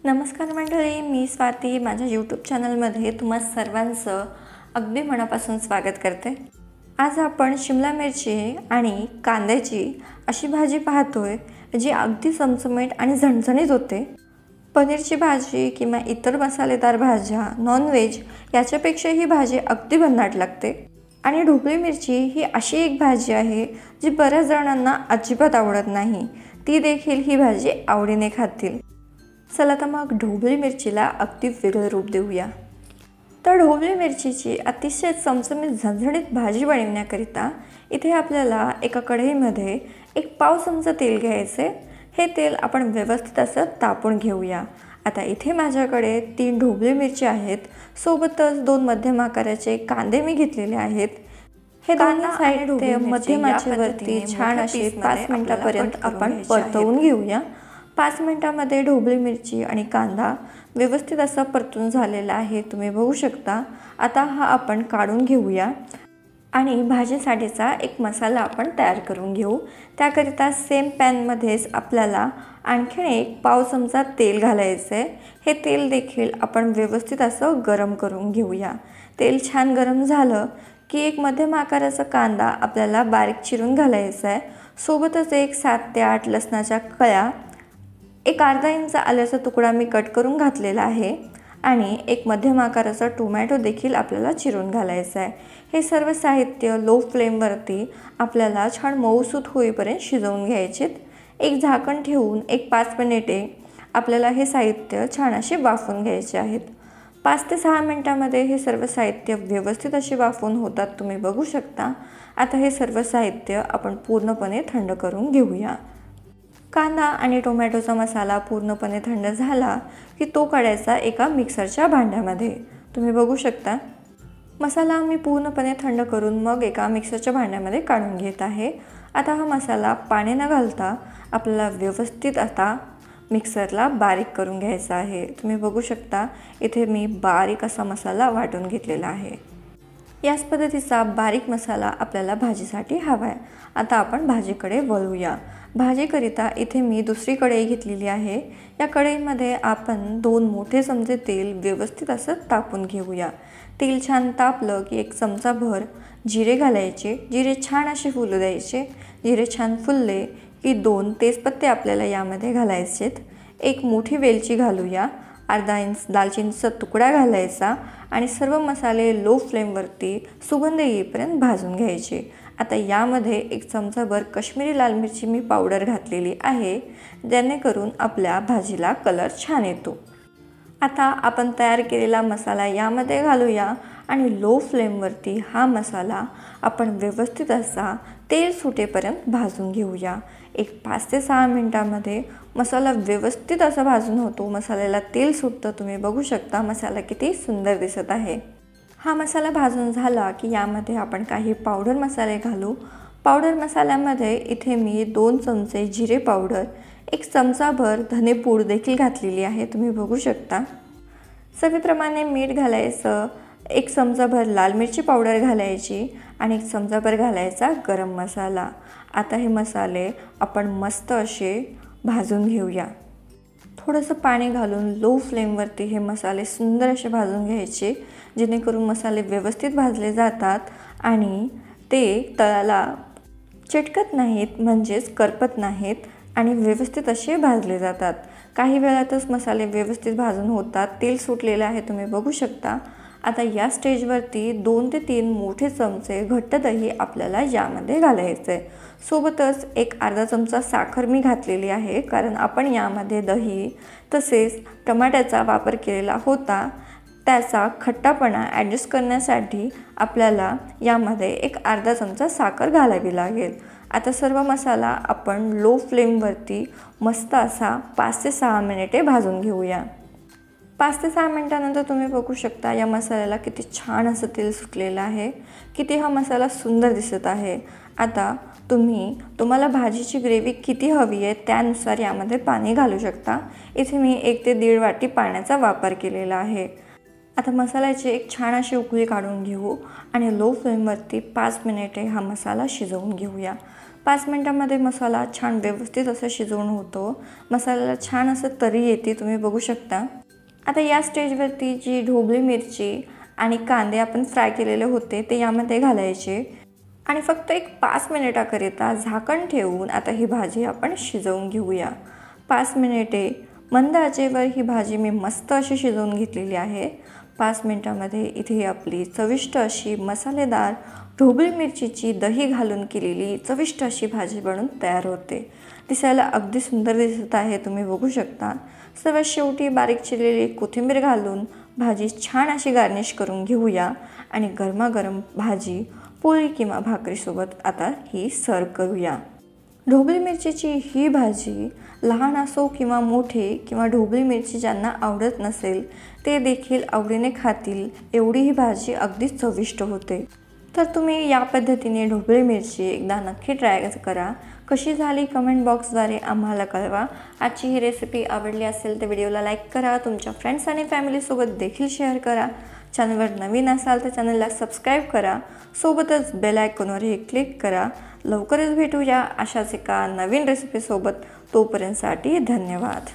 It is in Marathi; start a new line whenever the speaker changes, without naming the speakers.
नमस्कार मंडळी, मी स्वाती माझ्या यूट्यूब चॅनलमध्ये तुम्हा सर्वांचं अगदी मनापासून स्वागत करते। आज आपण शिमला मिरची आणि कांद्याची अशी भाजी पाहतोय जी अगदी चमचमीत आणि झणझणीत होते। पनीरची भाजी किंवा इतर मसालेदार भाज्या नॉनव्हेज याच्यापेक्षा ही भाजी अगदी भन्नाट लागते। आणि ढोबळी मिरची ही अशी एक भाजी आहे जी बऱ्याच जणांना अजिबात आवडत नाही, ती देखील ही भाजी आवडीने खातील। चला तर मग ढोबळी मिरचीला अगदी वेगळं रूप देऊया। तर ढोबळी मिरचीची अतिशय चमचमीत झणझणीत भाजी बनवण्याकरिता इथे आपल्याला एका कढईमध्ये एक पाव चमचा तेल घ्यायचे। हे तेल आपण व्यवस्थित असं तापवून घेऊया। आता इथे माझ्याकडे 3 ढोबळी मिरची आहेत, सोबतच 2 मध्यम आकाराचे कांदे मी घेतलेले आहेत। हे दोन्ही साईड मध्यम आचेवरती छान असे 5 मिनिटांपर्यंत आपण परतवून घेऊया। 5 मिनिटांमध्ये ढोबळी मिरची आणि कांदा व्यवस्थित असा परतून झालेला आहे, तुम्ही बघू शकता। आता हा आपण काढून घेऊया आणि भाजीसाठीचा एक मसाला आपण तयार करून घेऊ। त्याकरिता सेम पॅनमध्येच आपल्याला आणखीन एक पाव चमचा तेल घालायचं आहे। हे तेल देखील आपण व्यवस्थित असं गरम करून घेऊया। तेल छान गरम झालं की एक मध्यम आकाराचा कांदा आपल्याला बारीक चिरून घालायचा आहे। सोबतच एक 7 ते 8 लसणाच्या कळ्या, एक अर्धा इंच आल्याचा तुकडा मी कट करून घातलेला आहे आणि एक मध्यम आकाराचा टोमॅटो देखील आपल्याला चिरून घालायचा आहे। हे सर्व साहित्य लो फ्लेमवरती आपल्याला छान मऊसूत होईपर्यंत शिजवून घ्यायचे। एक झाकण ठेवून एक 5 मिनिटे आपल्याला हे साहित्य छान असे वाफवून घ्यायचे आहेत। 5 ते 6 मिनिटांमध्ये हे सर्व साहित्य व्यवस्थित असे वाफवून होतात, तुम्ही बघू शकता। आता हे सर्व साहित्य आपण पूर्णपणे थंड करून घेऊया। कांदा आणि टोमॅटोचा मसाला पूर्णपणे थंड झाला की तो काढायचा एका मिक्सरच्या भांड्यामध्ये, तुम्ही बघू शकता। मसाला मी पूर्णपणे थंड करून मग एका मिक्सरच्या भांड्यामध्ये काढून घेत आहे। आता हा मसाला पाणी न घालता आपल्याला व्यवस्थित आता मिक्सरला बारीक करून घ्यायचा आहे। तुम्ही बघू शकता इथे मी बारीक असा मसाला वाटून घेतलेला आहे। याच पद्धतीचा बारीक मसाला आपल्याला भाजीसाठी हवा आहे। आता आपण भाजीकडे वळूया। भाजीकरिता इथे मी दुसरी कढई घेतलेली आहे। या कढईमध्ये आपण 2 मोठे चमचे तेल व्यवस्थित असं तापवून घेऊया। तेल छान तापलं की एक चमचाभर जिरे घालायचे। जिरे छान असे फुलू द्यायचे। जिरे छान फुलले की 2 तेजपत्ते आपल्याला यामध्ये घालायचेत। एक मोठी वेलची घालूया। अर्धा इंच दालचिनीचा तुकडा घालायचा आणि सर्व मसाले लो फ्लेमवरती सुगंध येईपर्यंत भाजून घ्यायचे। आता यामध्ये एक चमचाभर काश्मीरी लाल मिरची मी पावडर घातलेली आहे, जेणेकरून आपल्या भाजीला कलर छान येतो। आता आपण तयार केलेला मसाला यामध्ये घालूया आणि लो फ्लेमवरती हा मसाला आपण व्यवस्थित असा तेल सुटेपर्यंत भाजून घेऊया। एक 5 ते 6 मिनिटांमध्ये मसाला व्यवस्थित असा भाजून होतो। मसाल्याला तेल सुटतं, तुम्ही बघू शकता। मसाला किती सुंदर दिसत आहे। हा मसाला भाजून झाला की यामध्ये आपण काही पावडर मसाले घालू। पावडर मसाल्यामध्ये इथे मी 2 चमचे जिरे पावडर, एक चमचाभर धनेपूड देखील घातलेली आहे, तुम्ही बघू शकता। चवीप्रमाणे मीठ घालायचं, एक चमचाभर लाल मिरची पावडर घालायची आणि एक चमचाभर घालायचा गरम मसाला। आता हे मसाले आपण मस्त असे भाजून घेऊया। थोडंसं पाणी घालून लो फ्लेमवरती हे मसाले सुंदर असे भाजून घ्यायचे, जेणेकरून मसाले व्यवस्थित भाजले जातात आणि ते तळाला चिटकत नाहीत, म्हणजेच करपत नाहीत आणि व्यवस्थित असे भाजले जातात। काही वेळातच मसाले व्यवस्थित भाजून होतात। तेल सुटलेले आहे, तुम्ही बघू शकता। आता या स्टेजवरती 2 ते 3 मोठे चमचे घट्ट दही आपल्याला यामध्ये घालायचं आहे। सोबतच एक अर्धा चमचा साखर मी घातलेली आहे, कारण आपण यामध्ये दही तसेच टमाट्याचा वापर केलेला होता। त्याचा खट्टापणा ॲडजस्ट करण्यासाठी आपल्याला यामध्ये एक अर्धा चमचा साखर घालावी लागेल। आता सर्व मसाला आपण लो फ्लेमवरती मस्त असा 5 ते 6 मिनिटे भाजून घेऊया। 5 ते 6 मिनिटांनंतर तुम्ही बघू शकता या मसाल्याला किती छान असं तेल सुटलेलं आहे, किती हा मसाला सुंदर दिसत आहे। आता तुम्हाला भाजीची ग्रेव्ही किती हवी आहे त्यानुसार यामध्ये पाणी घालू शकता। इथे मी 1 ते 1.5 वाटी पाण्याचा वापर केलेला आहे। आता मसाल्याची एक छान अशी उकळी काढून घेऊ आणि लो फ्लेमवरती 5 मिनिटे हा मसाला शिजवून घेऊया। 5 मिनिटांमध्ये मसाला छान व्यवस्थित असं शिजवून होतो. मसाल्याला छान असं तरी येते, तुम्ही बघू शकता. आता या स्टेजवरती जी ढोबळी मिरची आणि कांदे आपण फ्राय केलेले होते ते यामध्ये घालायचे आणि फक्त एक 5 मिनिटाकरिता झाकण ठेवून आता ही भाजी आपण शिजवून घेऊया. 5 मिनिटे मंद आचेवर ही भाजी मी मस्त अशी शिजवून घेतलेली आहे. 5 मिनिटांमध्ये इथे आपली चविष्ट अशी मसालेदार ढोबळी मिरचीची दही घालून केलेली चविष्ट अशी भाजी बनून तयार होते. दिसायला अगदी सुंदर दिसत आहे, तुम्ही बघू शकता. सर्वात शेवटी बारीक चिरलेली कोथिंबीर घालून भाजी छान अशी गार्निश करून घेऊया आणि गरमागरम भाजी पोळी किंवा भाकरीसोबत आता ही सर्व करूया. ढोबळी मिरचीची ही भाजी लहान असो किंवा मोठे किंवा ढोबळी मिरची ज्यांना आवडत नसेल ते देखील आवडीने खातील, एवढी ही भाजी अगदी चविष्ट होते. तर तुम्ही या पद्धतीने ढोबळी मिरची एकदा नक्की ट्राय करा. कशी झाली कमेंट बॉक्सद्वारे आम्हाला कळवा. आजची ही रेसिपी आवडली असेल तर व्हिडिओला लाईक करा, तुमच्या फ्रेंड्स आणि फॅमिलीसोबत देखील शेअर करा. चॅनलवर नवीन असाल तर चॅनलला सबस्क्राईब करा, सोबतच बेल आयकॉनवरही क्लिक करा. लवकरच भेटूया अशाच एका नवीन रेसिपीसोबत. तोपर्यंतसाठी धन्यवाद.